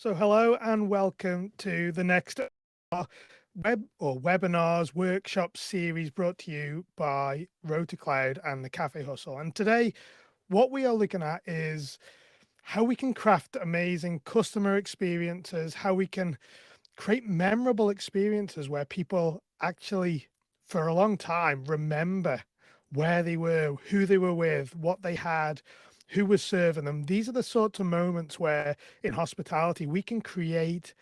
So hello and welcome to the next webinars workshop series brought to you by RotorCloud and the Cafe Hustle. And today what we are looking at is how we can craft amazing customer experiences, how we can create memorable experiences where people actually for a long time remember where they were, who they were with, what they had, who was serving them. These are the sorts of moments where in hospitality we can create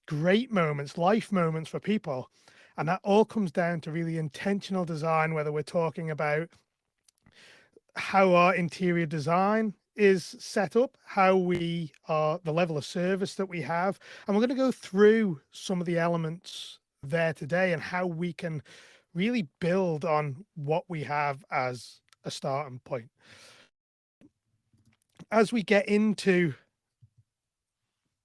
great moments, life moments for people. And that all comes down to really intentional design, whether we're talking about how our interior design is set up, how we are, the level of service that we have. And we're going to go through some of the elements there today and how we can really build on what we have as a starting point. As we get into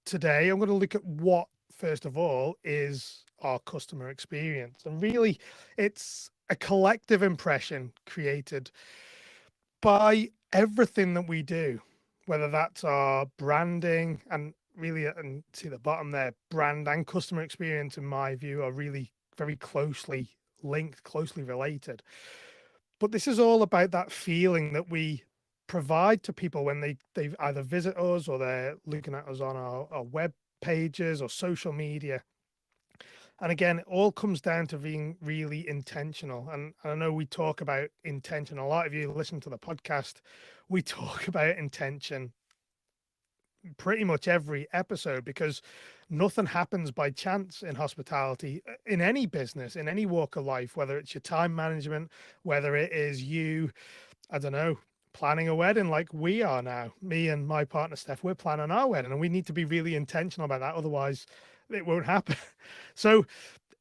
today, I'm going to look at what, first of all, is our customer experience. And really, it's a collective impression created by everything that we do, whether that's our branding and really, and see the bottom there, brand and customer experience, in my view, are really very closely linked, closely related. But this is all about that feeling that we provide to people when they either visit us or they're looking at us on our web pages or social media. And again, it all comes down to being really intentional. And I know we talk about intention. A lot of you listen to the podcast. We talk about intention pretty much every episode because nothing happens by chance in hospitality, in any business, in any walk of life, whether it's your time management, whether it is you, I don't know, planning a wedding like we are now. Me and my partner Steph, we're planning our wedding and we need to be really intentional about that. Otherwise, it won't happen. So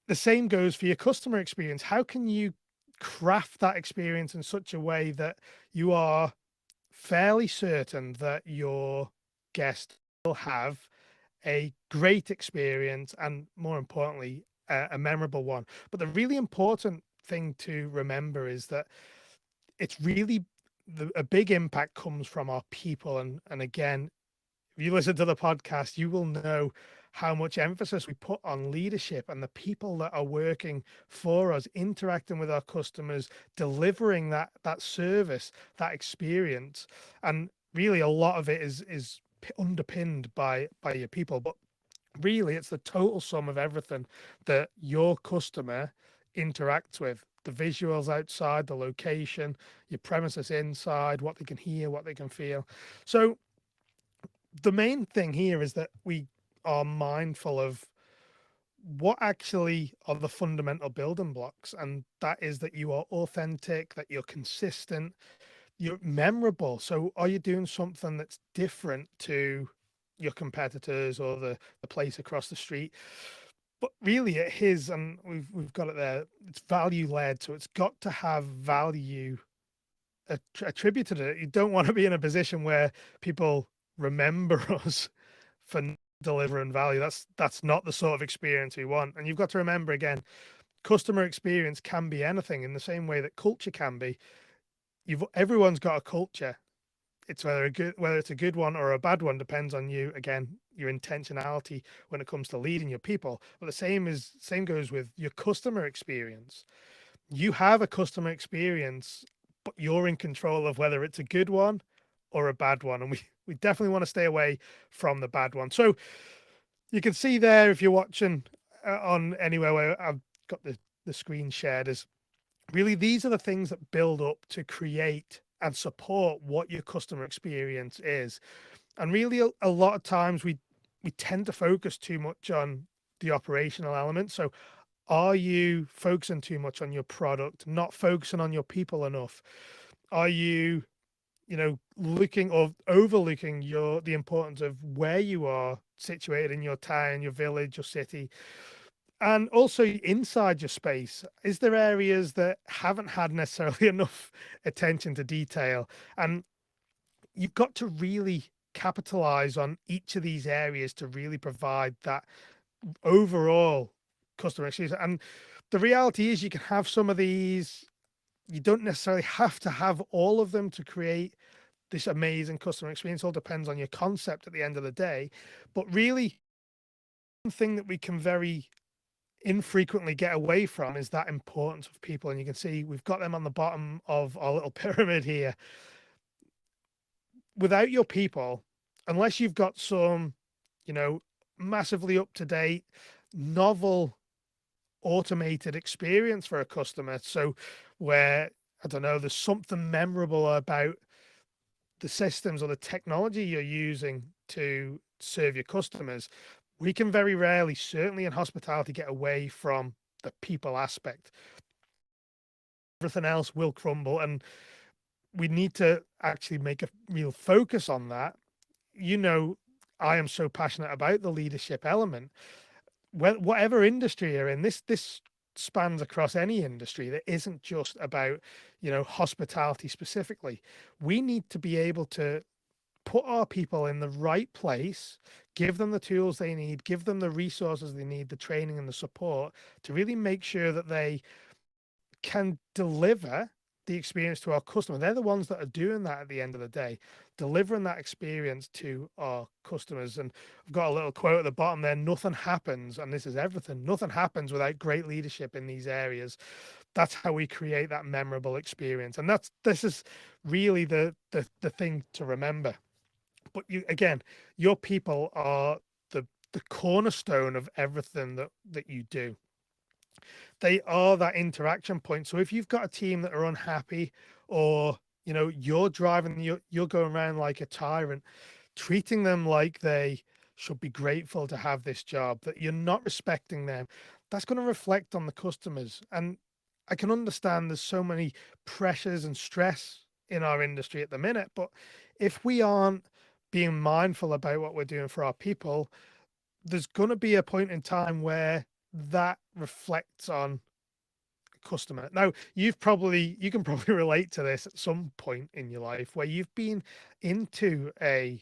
the same goes for your customer experience. How can you craft that experience in such a way that you are fairly certain that your guest will have a great experience and, more importantly, a memorable one? But the really important thing to remember is that it's really a big impact comes from our people. And again, if you listen to the podcast, you will know how much emphasis we put on leadership and the people that are working for us, interacting with our customers, delivering that service, that experience. And really a lot of it is underpinned by your people. But really it's the total sum of everything that your customer interacts with: the visuals outside, the location, your premises inside, what they can hear, what they can feel. So the main thing here is that we are mindful of what actually are the fundamental building blocks, and that is that you are authentic, that you're consistent, you're memorable. So are you doing something that's different to your competitors or the place across the street? But really it is, and we've got it there, it's value led, so it's got to have value attributed to it. You don't want to be in a position where people remember us for delivering value. That's not the sort of experience we want. And you've got to remember, again, customer experience can be anything in the same way that culture can be. Everyone's got a culture. It's whether it's a good one or a bad one depends on you, again, your intentionality when it comes to leading your people. But the same goes with your customer experience. You have a customer experience, but you're in control of whether it's a good one or a bad one. And we definitely want to stay away from the bad one. So you can see there, if you're watching on anywhere where I've got the screen shared, is really these are the things that build up to create and support what your customer experience is. And really a lot of times we tend to focus too much on the operational element. So are you focusing too much on your product, not focusing on your people enough? Are you, looking or overlooking the importance of where you are situated in your town, your village, your city? And also inside your space, is there areas that haven't had necessarily enough attention to detail? And you've got to really capitalize on each of these areas to really provide that overall customer experience. And the reality is you can have some of these, you don't necessarily have to have all of them to create this amazing customer experience. All depends on your concept at the end of the day. But really, one thing that we can very infrequently get away from is that importance of people. And you can see we've got them on the bottom of our little pyramid here. Without your people, unless you've got some, massively up to date, novel, automated experience for a customer, so where, I don't know, there's something memorable about the systems or the technology you're using to serve your customers, we can very rarely, certainly in hospitality, get away from the people aspect. Everything else will crumble, and we need to actually make a real focus on that. I am so passionate about the leadership element. Whatever industry you're in, this spans across any industry. That isn't just about, hospitality specifically. We need to be able to put our people in the right place, give them the tools they need, give them the resources they need, the training and the support to really make sure that they can deliver the experience to our customer. They're the ones that are doing that at the end of the day, delivering that experience to our customers. And I've got a little quote at the bottom there: nothing happens, and this is everything, nothing happens without great leadership in these areas. That's how we create that memorable experience. And this is really the thing to remember. But your people are the cornerstone of everything that you do. They are that interaction point. So if you've got a team that are unhappy, or you're driving, you're going around like a tyrant, treating them like they should be grateful to have this job, that you're not respecting them, that's going to reflect on the customers. And I can understand there's so many pressures and stress in our industry at the minute, but if we aren't being mindful about what we're doing for our people, there's going to be a point in time where that reflects on customer. Now, you can probably relate to this at some point in your life where you've been into a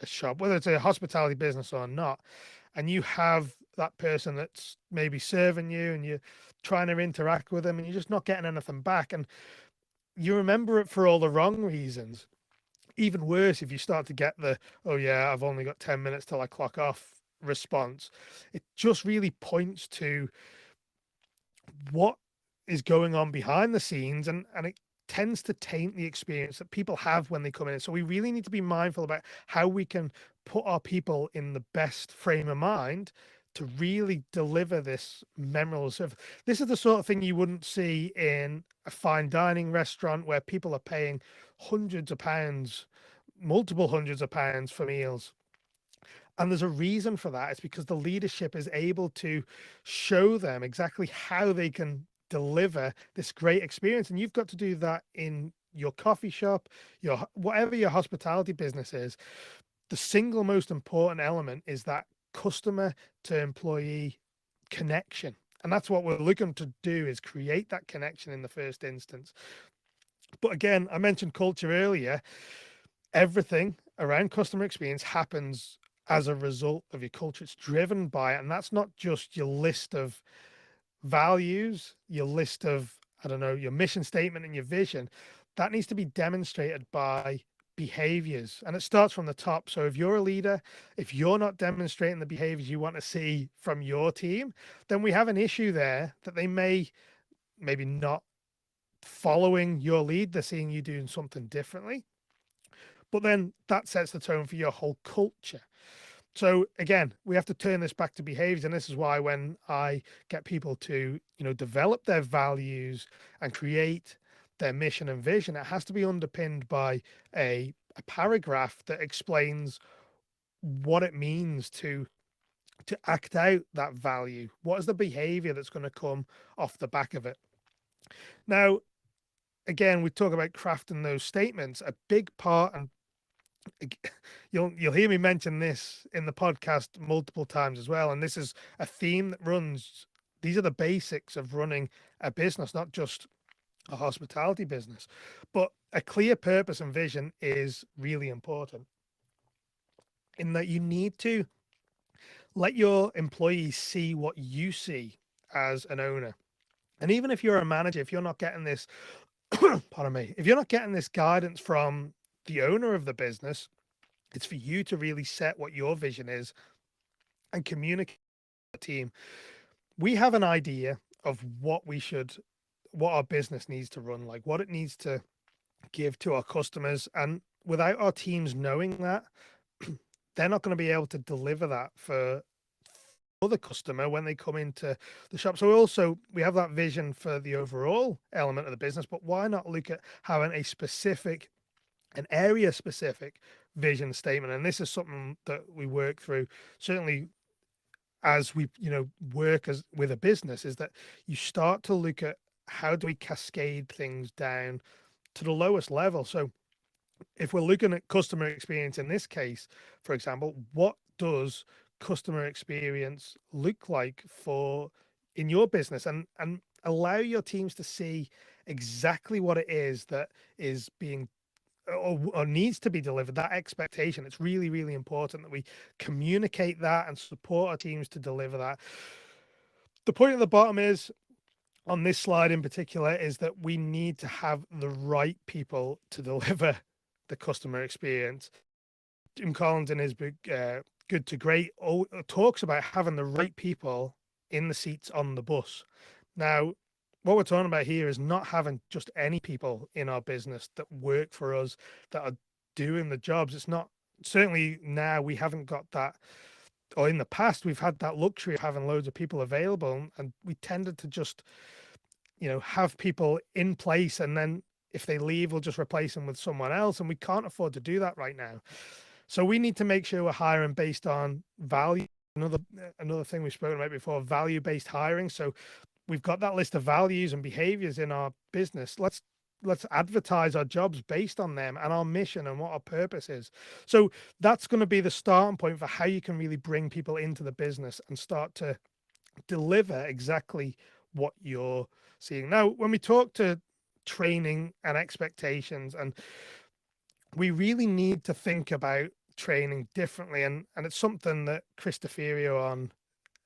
shop, whether it's a hospitality business or not, and you have that person that's maybe serving you and you're trying to interact with them and you're just not getting anything back, and you remember it for all the wrong reasons. Even worse, if you start to get the, oh yeah, I've only got 10 minutes till I clock off response, it just really points to what is going on behind the scenes, and it tends to taint the experience that people have when they come in. So we really need to be mindful about how we can put our people in the best frame of mind to really deliver this memorable service. This is the sort of thing you wouldn't see in a fine dining restaurant where people are paying hundreds of pounds, multiple hundreds of pounds for meals. And there's a reason for that. It's because the leadership is able to show them exactly how they can deliver this great experience. And you've got to do that in your coffee shop, whatever your hospitality business is. The single most important element is that customer to employee connection. And that's what we're looking to do, is create that connection in the first instance. But again, I mentioned culture earlier. Everything around customer experience happens as a result of your culture. It's driven by it. And that's not just your list of values, your list of, I don't know, your mission statement and your vision. That needs to be demonstrated by behaviors, and it starts from the top. So if you're a leader, if you're not demonstrating the behaviors you want to see from your team, then we have an issue there, that they maybe not following your lead. They're seeing you doing something differently, but then that sets the tone for your whole culture. So again, we have to turn this back to behaviors. And this is why when I get people to, develop their values and create their mission and vision, it has to be underpinned by a paragraph that explains what it means to act out that value. What is the behavior that's going to come off the back of it? Now, again, we talk about crafting those statements. A big part, and you'll hear me mention this in the podcast multiple times as well, and this is a theme that runs. These are the basics of running a business, not just a hospitality business, but a clear purpose and vision is really important, in that you need to let your employees see what you see as an owner. And even if you're a manager, if you're not getting this pardon me, if you're not getting this guidance from the owner of the business, it's for you to really set what your vision is and communicate with the team. We have an idea of what our business needs to run like, what it needs to give to our customers. And without our teams knowing that, they're not going to be able to deliver that for the customer when they come into the shop. So we have that vision for the overall element of the business, but why not look at having an area specific vision statement? And this is something that we work through certainly as we work as with a business, is that you start to look at how do we cascade things down to the lowest level. So if we're looking at customer experience in this case, for example, what does customer experience look like for in your business, and allow your teams to see exactly what it is that is being or needs to be delivered, that expectation. It's really, really important that we communicate that and support our teams to deliver that. The point at the bottom is, on this slide in particular, is that we need to have the right people to deliver the customer experience. Jim Collins in his book, Good to Great, talks about having the right people in the seats on the bus. Now, what we're talking about here is not having just any people in our business that work for us, that are doing the jobs. It's not, certainly now we haven't got that, or in the past we've had that luxury of having loads of people available, and we tended to just, have people in place, and then if they leave, we'll just replace them with someone else. And we can't afford to do that right now. So we need to make sure we're hiring based on value. Another thing we've spoken about before, value-based hiring. So we've got that list of values and behaviors in our business. Let's advertise our jobs based on them and our mission and what our purpose is. So that's going to be the starting point for how you can really bring people into the business and start to deliver exactly what you're seeing. Now, when we talk to training and expectations, and we really need to think about training differently, and it's something that Chris DeFerio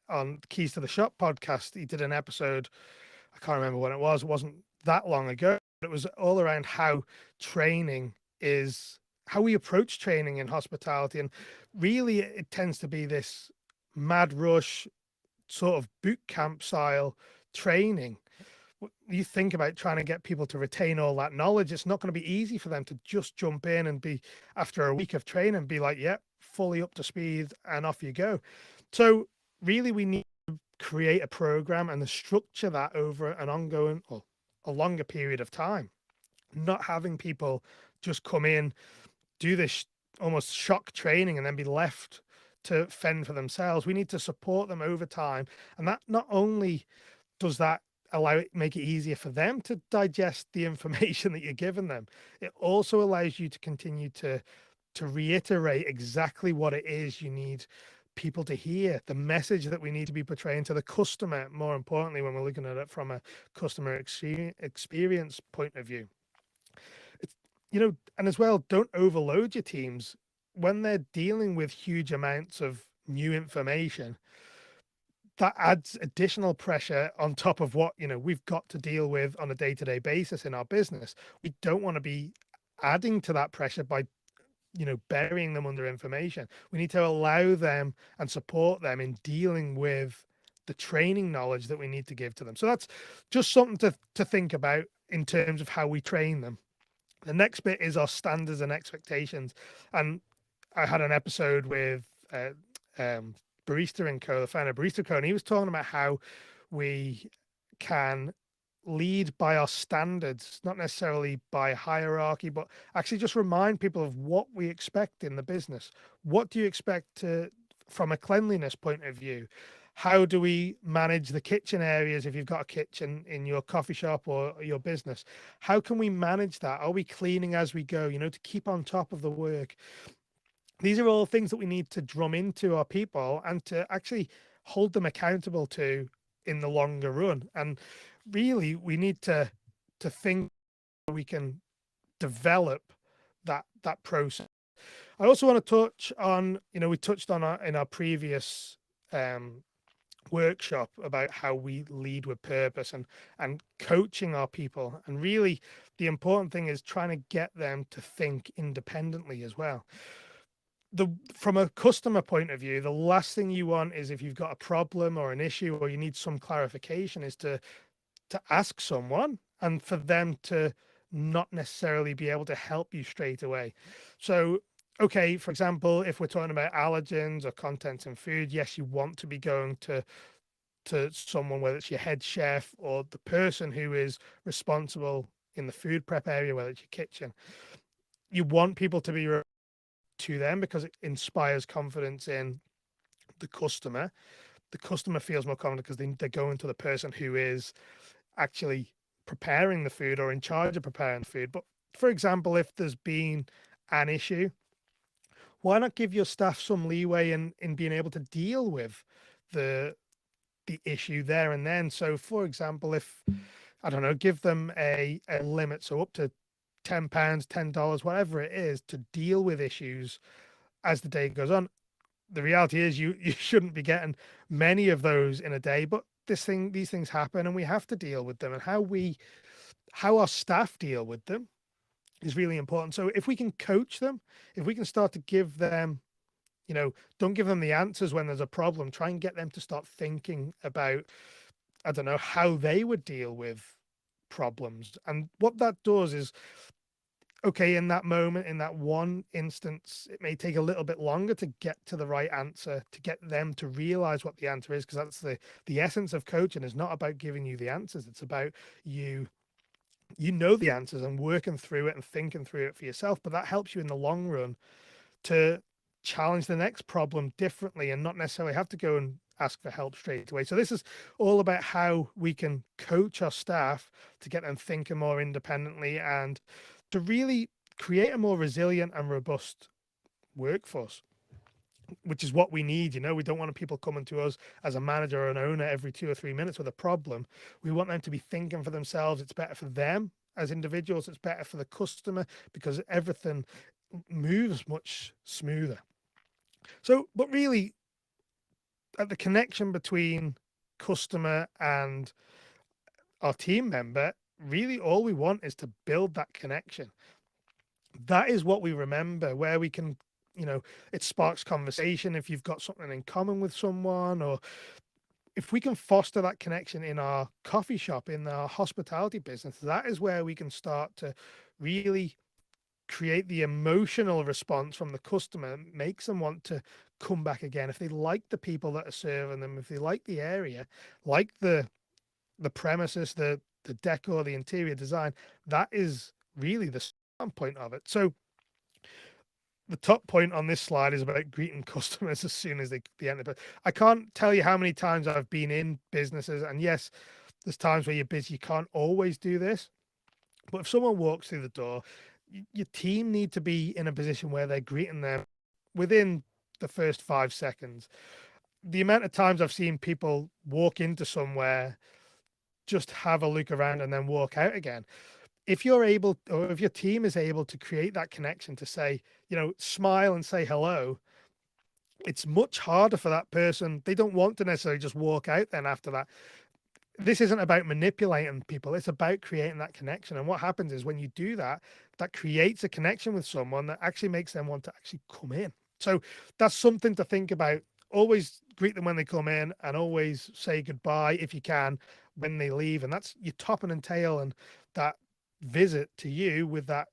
on Keys to the Shop podcast, he did an episode, I can't remember when it wasn't that long ago, but it was all around how we approach training in hospitality. And really it tends to be this mad rush sort of boot camp style training. You think about trying to get people to retain all that knowledge, it's not going to be easy for them to just jump in and be, after a week of training, be like, yep, fully up to speed and off you go. So really we need to create a program and structure that over an ongoing or a longer period of time, not having people just come in, do this almost shock training and then be left to fend for themselves. We need to support them over time. And that not only does that make it easier for them to digest the information that you're giving them, it also allows you to continue to reiterate exactly what it is you need people to hear, the message that we need to be portraying to the customer, more importantly, when we're looking at it from a customer experience point of view. It's, and as well, don't overload your teams when they're dealing with huge amounts of new information. That adds additional pressure on top of what we've got to deal with on a day-to-day basis in our business. We don't want to be adding to that pressure by burying them under information. We need to allow them and support them in dealing with the training knowledge that we need to give to them. So that's just something to think about in terms of how we train them. The next bit is our standards and expectations. And I had an episode with Barista & Co, the founder of Barista Co, and he was talking about how we can lead by our standards, not necessarily by hierarchy, but actually just remind people of what we expect in the business. What do you expect from a cleanliness point of view? How do we manage the kitchen areas if you've got a kitchen in your coffee shop or your business? How can we manage that? Are we cleaning as we go, to keep on top of the work? These are all things that we need to drum into our people and to actually hold them accountable to in the longer run. And really, we need to think we can develop that process. I also want to touch on, we touched on in our previous workshop about how we lead with purpose and coaching our people. And really the important thing is trying to get them to think independently as well. From a customer point of view, the last thing you want is, if you've got a problem or an issue or you need some clarification, is to ask someone and for them to not necessarily be able to help you straight away. So, okay, for example, if we're talking about allergens or contents in food, yes, you want to be going to someone, whether it's your head chef or the person who is responsible in the food prep area, whether it's your kitchen. You want people to be to them because it inspires confidence in the customer. The customer feels more confident because they're going to the person who is actually preparing the food or in charge of preparing the food. But for example, if there's been an issue, why not give your staff some leeway in being able to deal with the the issue there and then? So for example, if I don't know, give them a limit, so up to £10, $10, whatever it is, to deal with issues as the day goes on. The reality is you shouldn't be getting many of those in a day, but these things happen and we have to deal with them, and how our staff deal with them is really important. So if we can coach them, if we can start to give them, don't give them the answers when there's a problem, try and get them to start thinking about, I don't know, how they would deal with problems. And what that does is, okay, in that moment, in that one instance, it may take a little bit longer to get to the right answer, to get them to realize what the answer is, because that's the essence of coaching. Is not about giving you the answers. It's about you know the answers and working through it and thinking through it for yourself. But that helps you in the long run to challenge the next problem differently and not necessarily have to go and ask for help straight away. So this is all about how we can coach our staff to get them thinking more independently and to really create a more resilient and robust workforce, which is what we need. We don't want people coming to us as a manager or an owner every 2 or 3 minutes with a problem. We want them to be thinking for themselves. It's better for them as individuals. It's better for the customer because everything moves much smoother. So, but really, at the connection between customer and our team member, really all we want is to build that connection. That is what we remember, where we can, it sparks conversation if you've got something in common with someone, or if we can foster that connection in our coffee shop, in our hospitality business, that is where we can start to really create the emotional response from the customer, makes them want to come back again. If they like the people that are serving them, if they like the area, like the premises, the decor, the interior design, that is really the point of it. So the top point on this slide is about greeting customers as soon as they enter. But I can't tell you how many times I've been in businesses, and yes, there's times where you're busy, you can't always do this. But if someone walks through the door, your team need to be in a position where they're greeting them within the first 5 seconds. The amount of times I've seen people walk into somewhere, just have a look around and then walk out again. If you're able, or if your team is able to create that connection to say, smile and say hello, it's much harder for that person. They don't want to necessarily just walk out then after that. This isn't about manipulating people. It's about creating that connection. And what happens is when you do that, that creates a connection with someone that actually makes them want to actually come in. So that's something to think about. Always greet them when they come in and always say goodbye if you can when they leave. And that's your topping and tail and that visit to you with that,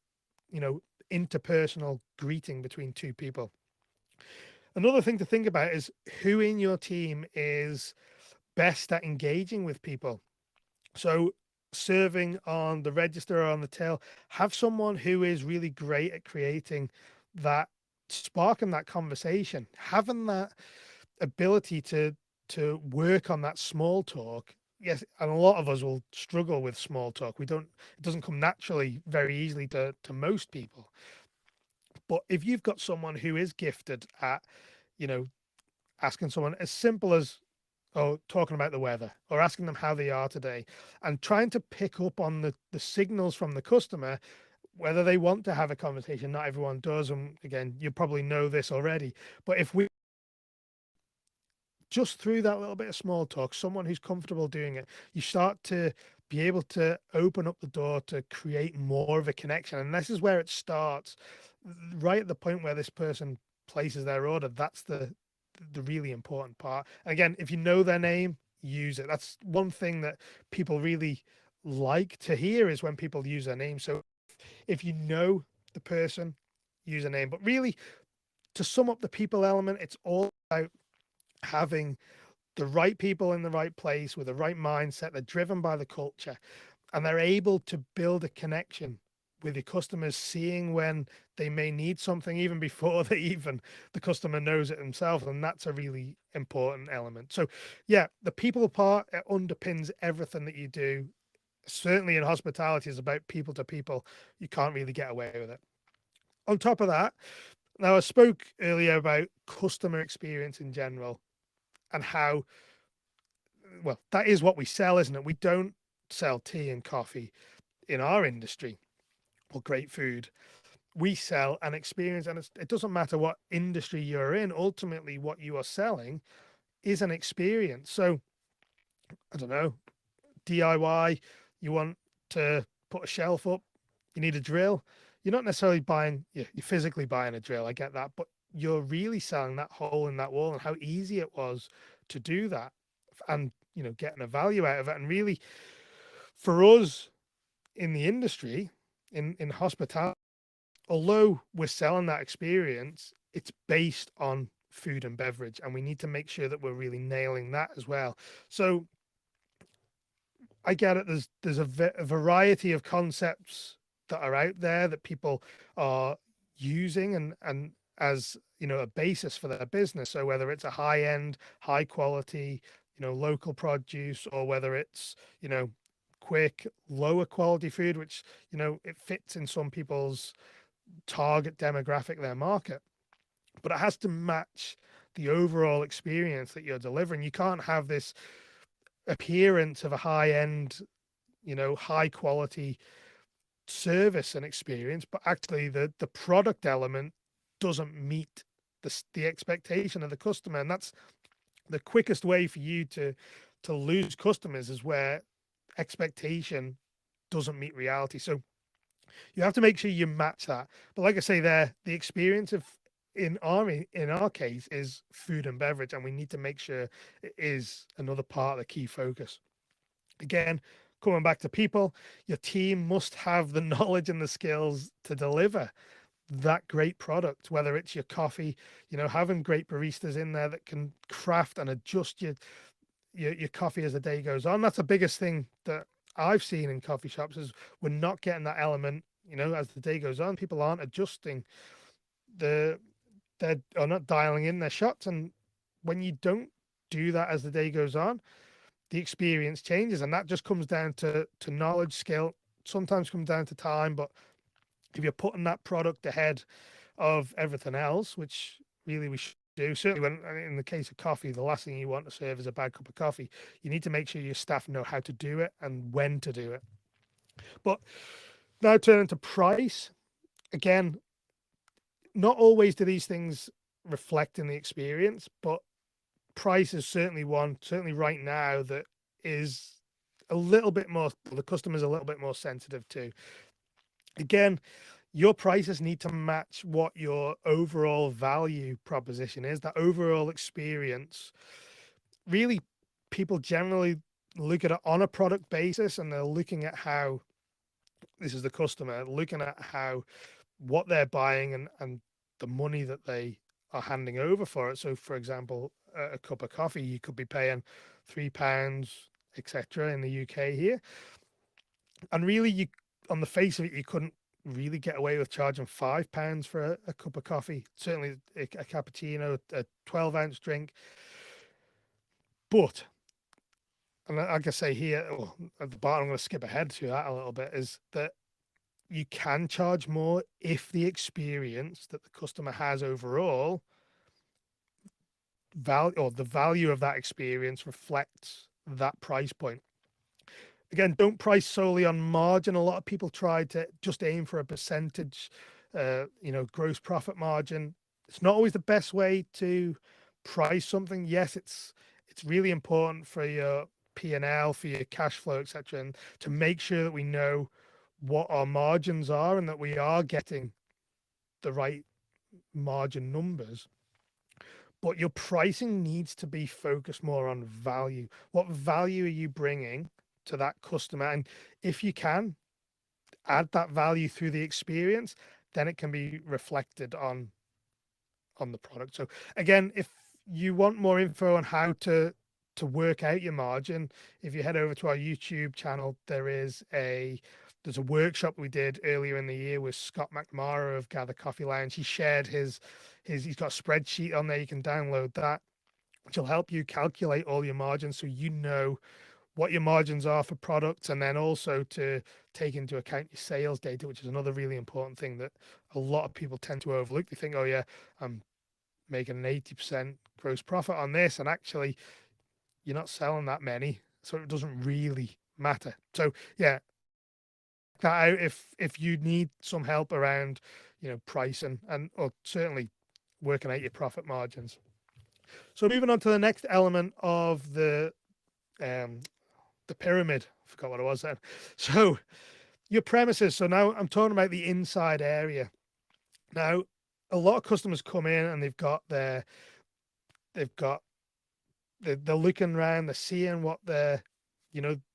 interpersonal greeting between two people. Another thing to think about is who in your team is best at engaging with people. So serving on the register or on the till, have someone who is really great at creating that spark in that conversation, having that ability to work on that small talk. Yes, and a lot of us will struggle with small talk. It doesn't come naturally very easily to most people. But if you've got someone who is gifted at, asking someone as simple as, talking about the weather or asking them how they are today and trying to pick up on the signals from the customer, whether they want to have a conversation. Not everyone does. And again, you probably know this already, but if we just through that little bit of small talk, someone who's comfortable doing it, you start to be able to open up the door to create more of a connection. And this is where it starts, right at the point where this person places their order. That's the really important part. And again, if you know their name, use it. That's one thing that people really like to hear, is when people use their name. So if you know the person, use a name. But really, to sum up the people element, it's all about having the right people in the right place with the right mindset. They're driven by the culture, and they're able to build a connection with your customers, seeing when they may need something even before the customer knows it themselves. And that's a really important element. So yeah, the people part, it underpins everything that you do. Certainly in hospitality, is about people to people. You can't really get away with it. On top of that, now I spoke earlier about customer experience in general, and how, well, that is what we sell, isn't it? We don't sell tea and coffee in our industry, or great food. We sell an experience, and it doesn't matter what industry you're in. Ultimately, what you are selling is an experience. So I don't know, DIY, you want to put a shelf up, you need a drill. You're not necessarily buying, you're physically buying a drill, I get that, but you're really selling that hole in that wall and how easy it was to do that, and getting a value out of it. And really, for us in the industry, in hospitality, although we're selling that experience, it's based on food and beverage, and we need to make sure that we're really nailing that as well. So I get it. There's a variety of concepts that are out there that people are using, and as a basis for their business. So whether it's a high end, high quality, local produce, or whether it's quick, lower quality food, which it fits in some people's target demographic, their market, but it has to match the overall experience that you're delivering. You can't have this appearance of a high end, high quality service and experience, but actually the product element doesn't meet the expectation of the customer. And that's the quickest way for you to lose customers, is where expectation doesn't meet reality. So you have to make sure you match that. But like I say there, the experience of in our case is food and beverage, and we need to make sure it is another part of the key focus. Again, coming back to people, your team must have the knowledge and the skills to deliver that great product, whether it's your coffee, having great baristas in there that can craft and adjust your coffee as the day goes on. That's the biggest thing that I've seen in coffee shops, is we're not getting that element, as the day goes on. People aren't adjusting they're not dialing in their shots. And when you don't do that as the day goes on, the experience changes. And that just comes down to knowledge, skill, sometimes comes down to time. But if you're putting that product ahead of everything else, which really we should do, certainly when in the case of coffee, the last thing you want to serve is a bad cup of coffee. You need to make sure your staff know how to do it and when to do it. But now turning to price, again, not always do these things reflect in the experience, but price is certainly one, certainly right now, that is a little bit more, the customer's a little bit more sensitive to. Again, your prices need to match what your overall value proposition is, that overall experience. Really, people generally look at it on a product basis, and they're looking at how, this is the customer looking at how, what they're buying, and the money that they are handing over for it. So for example, a cup of coffee, you could be paying £3, etc. in the UK here. And really, you, on the face of it, you couldn't really get away with charging £5 for a cup of coffee. Certainly a cappuccino, a 12-ounce drink. But, and like I say here, at the bottom, I'm going to skip ahead to that a little bit, is that you can charge more if the experience that the customer has overall value, or the value of that experience, reflects that price point. Again, don't price solely on margin. A lot of people try to just aim for a percentage, gross profit margin. It's not always the best way to price something, yes, it's really important for your P&L, for your cash flow, etc., and to make sure that we know what our margins are and that we are getting the right margin numbers. But your pricing needs to be focused more on value. What value are you bringing to that customer? And if you can add that value through the experience, then it can be reflected on the product. So again, if you want more info on how to work out your margin, if you head over to our YouTube channel, there's a workshop we did earlier in the year with Scott McMara of Gather Coffee Lounge. He shared he's got a spreadsheet on there. You can download that, which will help you calculate all your margins so you know what your margins are for products, and then also to take into account your sales data, which is another really important thing that a lot of people tend to overlook. They think, oh yeah, I'm making an 80% gross profit on this, and actually you're not selling that many, so it doesn't really matter. So yeah, that out if you need some help around, pricing and or certainly working out your profit margins. So moving on to the next element of the pyramid. I forgot what it was then. So your premises. So now I'm talking about the inside area. Now, a lot of customers come in and they're looking around, they're seeing what the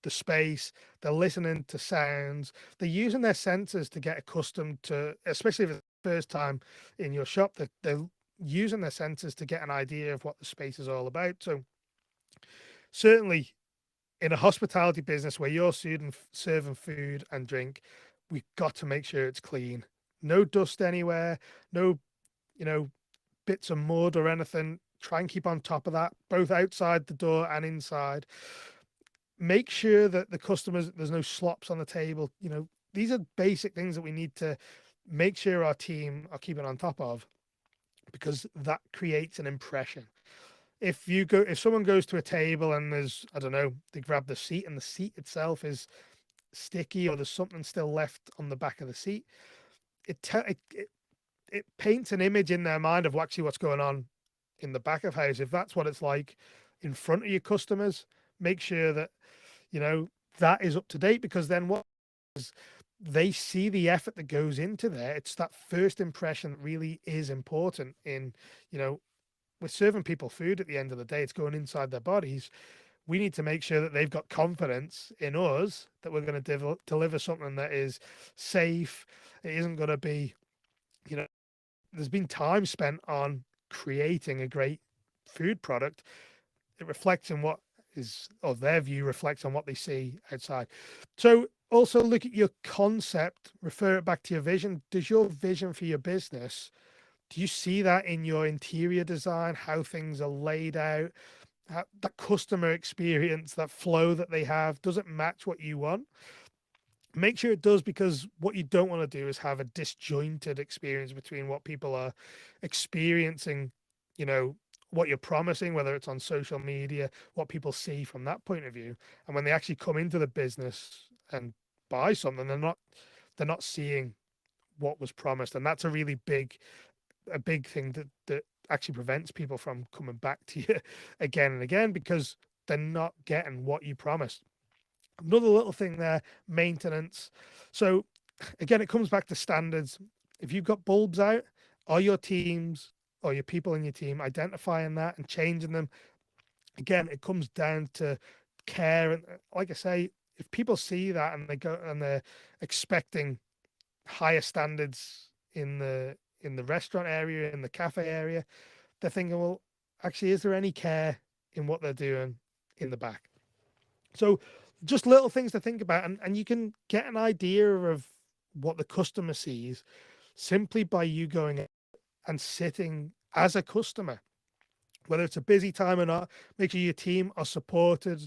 space, they're listening to sounds, they're using their senses to get accustomed to, especially if it's the first time in your shop, they're using their senses to get an idea of what the space is all about. So certainly in a hospitality business where you're serving food and drink, we've got to make sure it's clean. No dust anywhere, no, bits of mud or anything. Try and keep on top of that, both outside the door and inside. Make sure that the customers, there's no slops on the table. These are basic things that we need to make sure our team are keeping on top of, because that creates an impression. If someone goes to a table and there's, I don't know, they grab the seat and the seat itself is sticky, or there's something still left on the back of the seat, it paints an image in their mind of actually what's going on in the back of house. If that's what it's like in front of your customers, make sure that that is up to date, because then what is, they see the effort that goes into there. It's that first impression that really is important in, we're serving people food at the end of the day. It's going inside their bodies. We need to make sure that they've got confidence in us that we're going to deliver something that is safe. It isn't going to be, there's been time spent on creating a great food product. It reflects on what is, or their view reflects on what they see outside. So also look at your concept, refer it back to your vision. Does your vision for your business, do you see that in your interior design, how things are laid out, that customer experience, that flow that they have? Does it match what you want? Make sure it does, because what you don't want to do is have a disjointed experience between what people are experiencing, what you're promising, whether it's on social media, what people see from that point of view, and when they actually come into the business and buy something, they're not seeing what was promised. And that's a really big thing that actually prevents people from coming back to you again and again, because they're not getting what you promised. Another little thing there, maintenance. So again, it comes back to standards. If you've got bulbs out, are your teams or your people in your team identifying that and changing them? Again, it comes down to care. And like I say, if people see that and they're expecting higher standards in the restaurant area, in the cafe area, they're thinking, well, actually, is there any care in what they're doing in the back? So just little things to think about, and you can get an idea of what the customer sees simply by you going and sitting as a customer, whether it's a busy time or not. Make sure your team are supported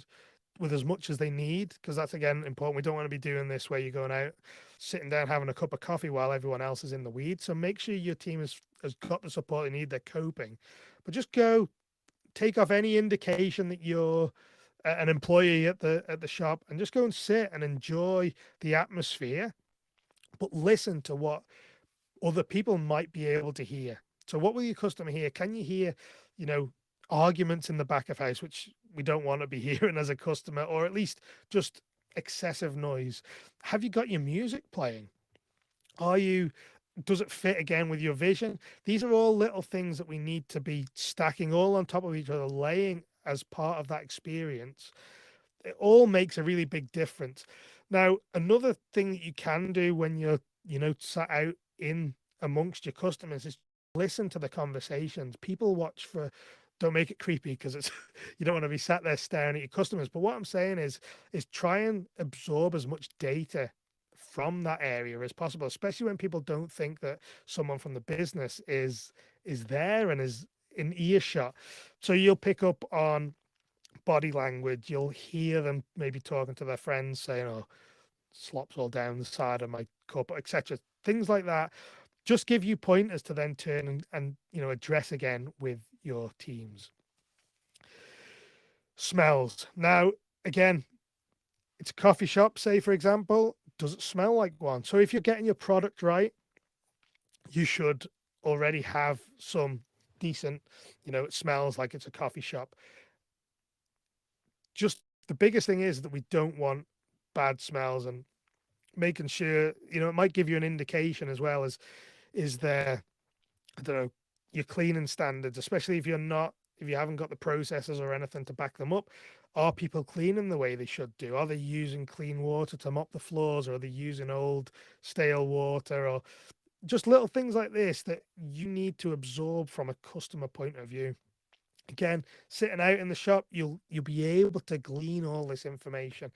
with as much as they need, because that's again important. We don't want to be doing this where you're going out, sitting down, having a cup of coffee while everyone else is in the weeds. So make sure your team has got the support they need, they're coping. But just go take off any indication that you're an employee at the shop, and just go and sit and enjoy the atmosphere, but listen to what other people might be able to hear. So what will your customer hear? Can you hear, arguments in the back of house, which we don't want to be hearing as a customer, or at least just excessive noise. Have you got your music playing? Are you, does it fit again with your vision? These are all little things that we need to be stacking all on top of each other, laying as part of that experience. It all makes a really big difference. Now, another thing that you can do when you're, sat out in amongst your customers is listen to the conversations. People watch for, don't make it creepy because it's you don't want to be sat there staring at your customers. But what I'm saying is try and absorb as much data from that area as possible, especially when people don't think that someone from the business is there and is in earshot. So you'll pick up on body language. You'll hear them maybe talking to their friends saying, "Oh, slops all down the side of my cup," etc. Things like that. Just give you pointers to then turn and address again with your teams. Smells. Now, again, it's a coffee shop, say for example, does it smell like one? So if you're getting your product right, you should already have some decent, it smells like it's a coffee shop. Just the biggest thing is that we don't want bad smells, and making sure, it might give you an indication as well as, is there, I don't know, your cleaning standards, especially if you haven't got the processes or anything to back them up. Are people cleaning the way they should do? Are they using clean water to mop the floors, or are they using old stale water, or just little things like this that you need to absorb from a customer point of view? Again, sitting out in the shop, you'll be able to glean all this information.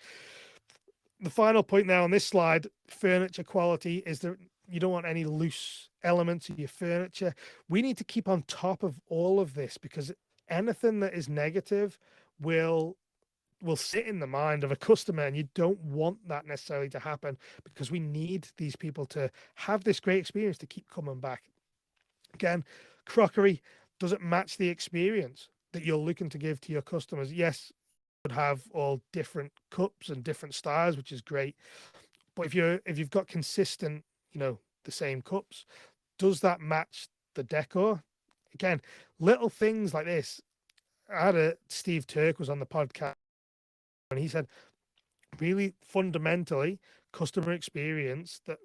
The final point now on this slide, furniture quality, is that you don't want any loose elements of your furniture. We need to keep on top of all of this, because anything that is negative will sit in the mind of a customer, and you don't want that necessarily to happen, because we need these people to have this great experience to keep coming back. Again, crockery, does it match the experience that you're looking to give to your customers? Yes, would have all different cups and different styles, which is great. But if you've got consistent, the same cups, does that match the decor? Again, little things like this. I had Steve Turk was on the podcast, and he said, really fundamentally, customer experience that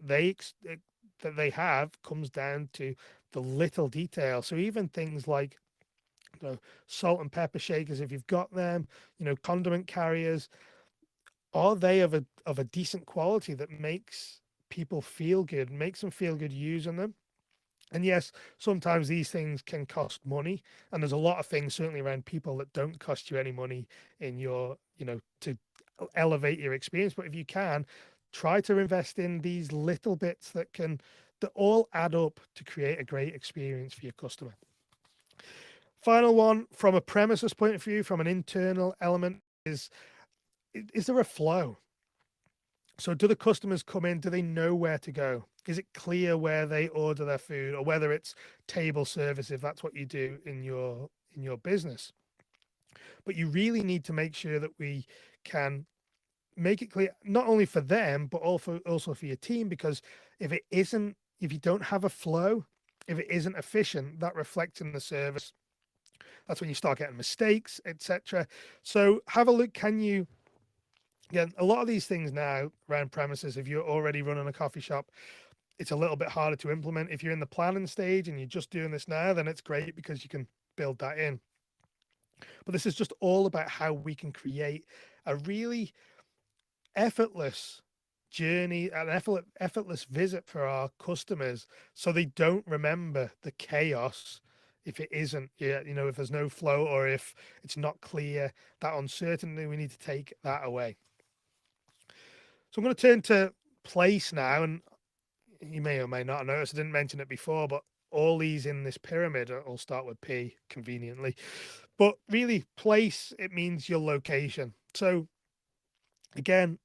they have comes down to the little detail. So even things like, salt and pepper shakers, if you've got them, condiment carriers, are they of a decent quality that makes people feel good, makes them feel good using them? And yes, sometimes these things can cost money, and there's a lot of things certainly around people that don't cost you any money in your, to elevate your experience. But if you can, try to invest in these little bits that all add up to create a great experience for your customer. Final one, from a premises point of view, from an internal element, is there a flow? So do the customers come in? Do they know where to go? Is it clear where they order their food, or whether it's table service, if that's what you do in your business? But you really need to make sure that we can make it clear, not only for them, but also for your team, because if you don't have a flow, if it isn't efficient, that reflects in the service. That's when you start getting mistakes, etc. So have a look. Again, a lot of these things now around premises, if you're already running a coffee shop, it's a little bit harder to implement. If you're in the planning stage and you're just doing this now, then it's great because you can build that in. But this is just all about how we can create a really effortless journey, an effortless visit for our customers, so they don't remember the chaos if it isn't, if there's no flow, or if it's not clear, that uncertainty, we need to take that away. So I'm going to turn to place now, and you may or may not notice, I didn't mention it before, but all these in this pyramid all start with P, conveniently. But really, place, it means your location. So again,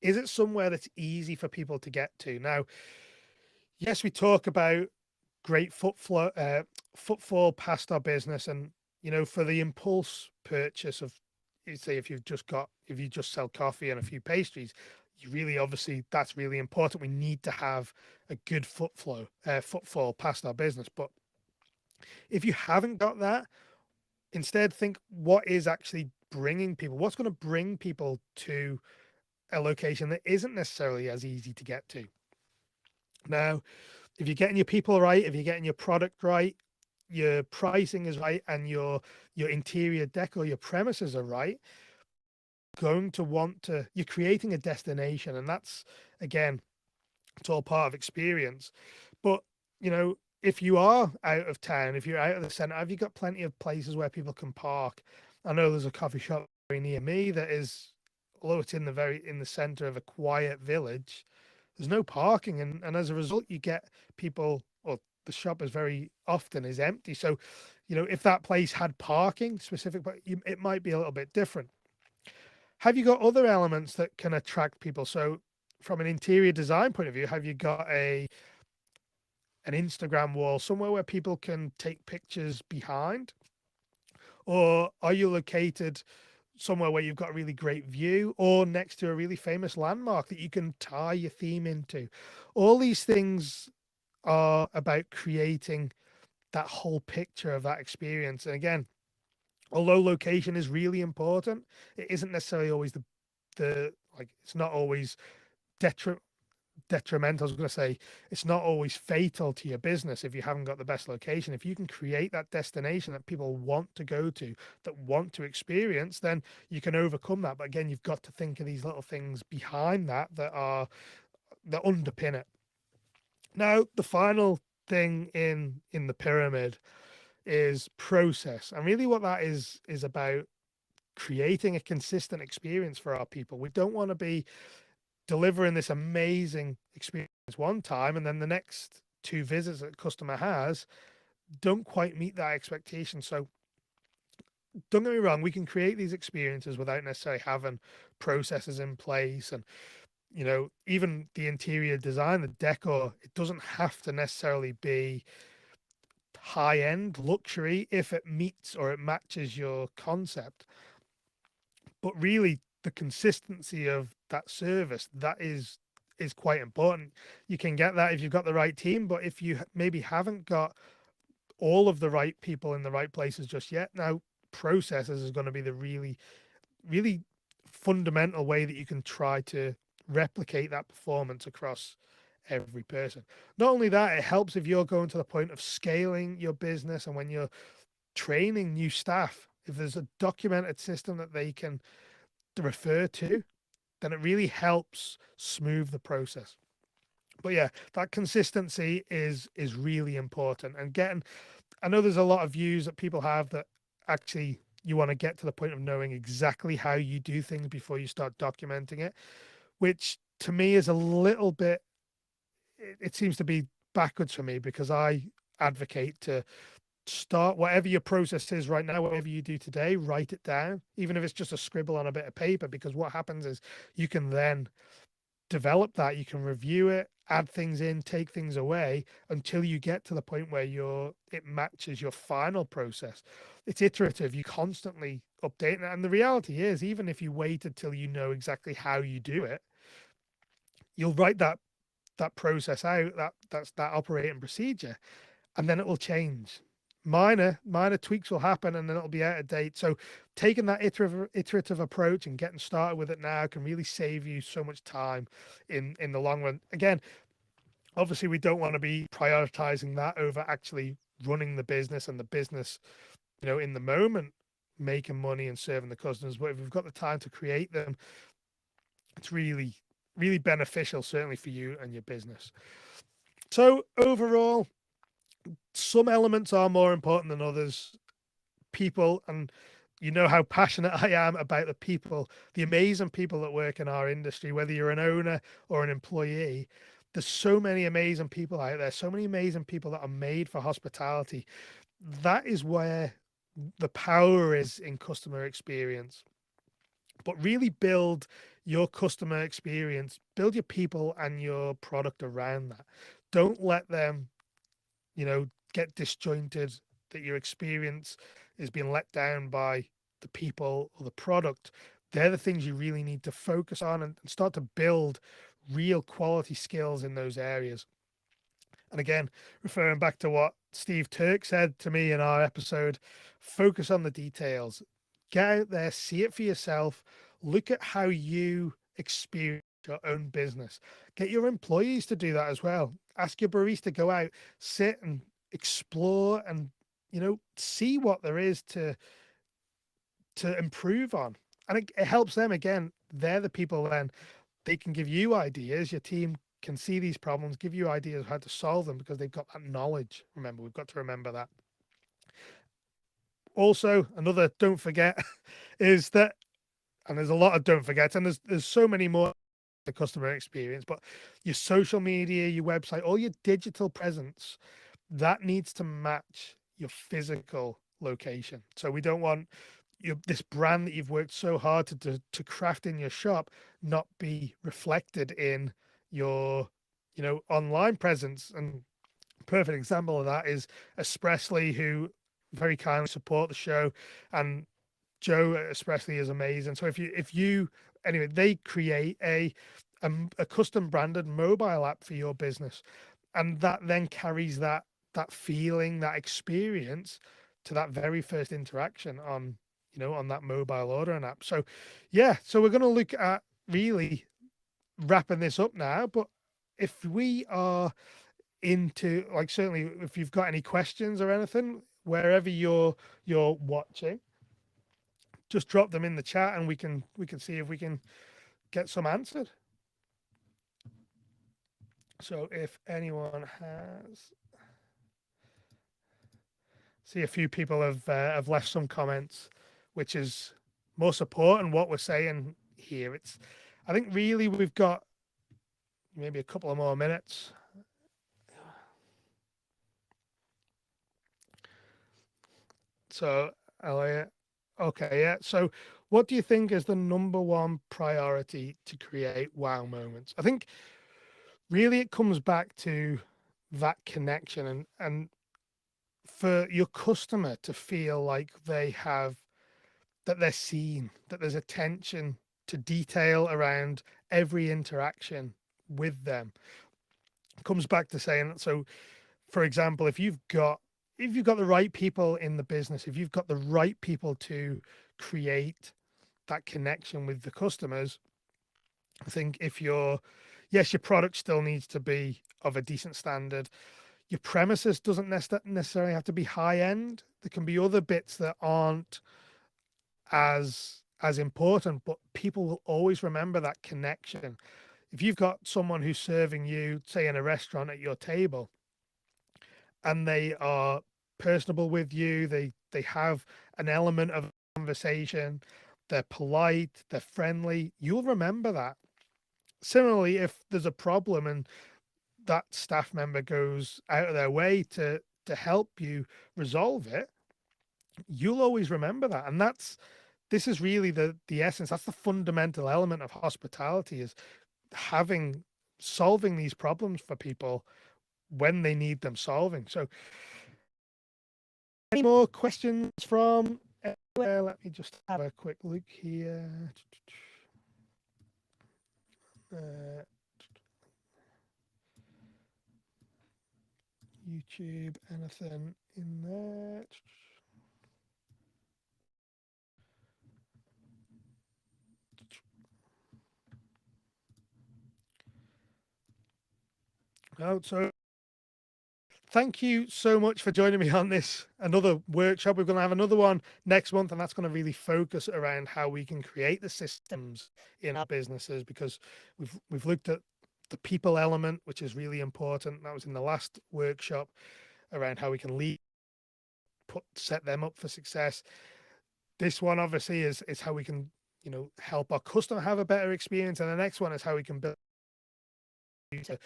is it somewhere that's easy for people to get to? Now, yes, we talk about great footfall past our business, and for the impulse purchase of, say, if you just sell coffee and a few pastries, you really, obviously, that's really important. We need to have a good footfall past our business. But if you haven't got that, Instead, think what is actually bringing people, what's going to bring people to a location that isn't necessarily as easy to get to. Now, if you're getting your people right, if you're getting your product right, your pricing is right, and your interior decor, your premises are right, going to want to, you're creating a destination, and that's, again, it's all part of experience. But you know, if you are out of town, if you're out of the center, have you got plenty of places where people can park? I know there's a coffee shop very near me that is, although it's in the center of a quiet village, there's no parking, and as a result you get people, or the shop is very often is empty. So you know, if that place had parking specific, but it might be a little bit different. Have you got other elements that can attract people? So from an interior design point of view, have you got an Instagram wall somewhere where people can take pictures behind? Or are you located somewhere where you've got a really great view, or next to a really famous landmark that you can tie your theme into? All these things are about creating that whole picture of that experience. And again, although location is really important, it isn't necessarily always the like, it's not always detrimental. I was going to say, it's not always fatal to your business if you haven't got the best location. If you can create that destination that people want to go to, that want to experience, then you can overcome that. But again, you've got to think of these little things behind that that underpin it. Now, the final thing in the pyramid is process, and really what that is about creating a consistent experience for our people. We don't want to be delivering this amazing experience one time, and then the next two visits that the customer has don't quite meet that expectation. So don't get me wrong, we can create these experiences without necessarily having processes in place. And you know, even the interior design, the decor, it doesn't have to necessarily be high end luxury if it meets or it matches your concept. But really, the consistency of that service, that is quite important. You can get that if you've got the right team, but if you maybe haven't got all of the right people in the right places just yet, now processes is going to be the really fundamental way that you can try to replicate that performance across every person. Not only that, it helps if you're going to the point of scaling your business, and when you're training new staff, if there's a documented system that they can refer to, then it really helps smooth the process. But yeah, that consistency is really important. And getting, I know there's a lot of views that people have that actually you want to get to the point of knowing exactly how you do things before you start documenting it, which to me is a little bit, it seems to be backwards for me, because I advocate to start whatever your process is right now, whatever you do today, write it down, even if it's just a scribble on a bit of paper, because what happens is you can then develop that, you can review it, add things in, take things away, until you get to the point where it matches your final process. It's iterative, you constantly update it. And the reality is, even if you waited till you know exactly how you do it, you'll write that process out, that operating procedure, and then it will change. Minor tweaks will happen, and then it'll be out of date. So taking that iterative approach and getting started with it now can really save you so much time in the long run. Again, obviously we don't want to be prioritizing that over actually running the business, and the business, you know, in the moment, making money and serving the customers. But if we've got the time to create them, it's really beneficial, certainly for you and your business. So overall, some elements are more important than others. People, and you know how passionate I am about the people, the amazing people that work in our industry, whether you're an owner or an employee. There's so many amazing people out there, so many amazing people that are made for hospitality. That is where the power is in customer experience. But really build your customer experience, build your people and your product around that. Don't let them, you know, get disjointed, that your experience is being let down by the people or the product. They're the things you really need to focus on, and start to build real quality skills in those areas. And again, referring back to what Steve Turk said to me in our episode, focus on the details, get out there, see it for yourself, look at how you experience your own business. Get your employees to do that as well. Ask your barista to go out, sit and explore and, see what there is to improve on. And it helps them. Again, they're the people then, they can give you ideas. Your team can see these problems, give you ideas of how to solve them because they've got that knowledge. Remember, we've got to remember that. Also, another don't forget is that, and there's a lot of don't forget, and there's so many more, the customer experience, but your social media, your website, all your digital presence, that needs to match your physical location. So we don't want this brand that you've worked so hard to craft in your shop not be reflected in your online presence. And perfect example of that is Espressly, who very kindly support the show, and Joe at Espressly is amazing. So if you anyway, they create a custom branded mobile app for your business, and that then carries that feeling, that experience to that very first interaction on on that mobile ordering app. So yeah, so we're going to look at really wrapping this up now, but if we are into, like, certainly if you've got any questions or anything, wherever you're watching, just drop them in the chat and we can see if we can get some answered. So if anyone has, see a few people have left some comments, which is more support and what we're saying here. It's, I think really we've got maybe a couple of more minutes. So Elliot, okay, yeah. So what do you think is the number one priority to create wow moments? I think really it comes back to that connection and for your customer to feel like that they're seen, that there's attention to detail around every interaction with them. It comes back to saying, so for example, if you've got the right people in the business, if you've got the right people to create that connection with the customers, I think your product still needs to be of a decent standard. Your premises doesn't necessarily have to be high end. There can be other bits that aren't as important, but people will always remember that connection. If you've got someone who's serving you, say in a restaurant at your table, and they are personable with you, they have an element of conversation, they're polite, they're friendly, you'll remember that. Similarly, if there's a problem and that staff member goes out of their way to help you resolve it, you'll always remember that. And this is really the essence. That's the fundamental element of hospitality, is solving these problems for people when they need them solving. So any more questions from anywhere? Let me just have a quick look here. YouTube, anything in there? Oh, so thank you so much for joining me on another workshop. We're going to have another one next month, and that's going to really focus around how we can create the systems in our businesses, because we've looked at the people element, which is really important. That was in the last workshop, around how we can set them up for success. This one obviously is how we can, help our customer have a better experience. And the next one is how we can build to,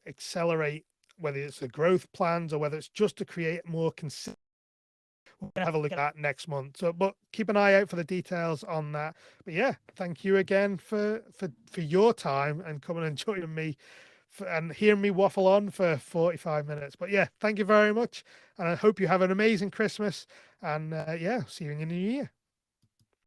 accelerate, whether it's the growth plans or whether it's just to create more consistent. We're going to have a look at that next month. So, but keep an eye out for the details on that. But yeah, thank you again for your time and coming and joining me and hearing me waffle on for 45 minutes. But yeah, thank you very much. And I hope you have an amazing Christmas. And yeah, see you in the new year.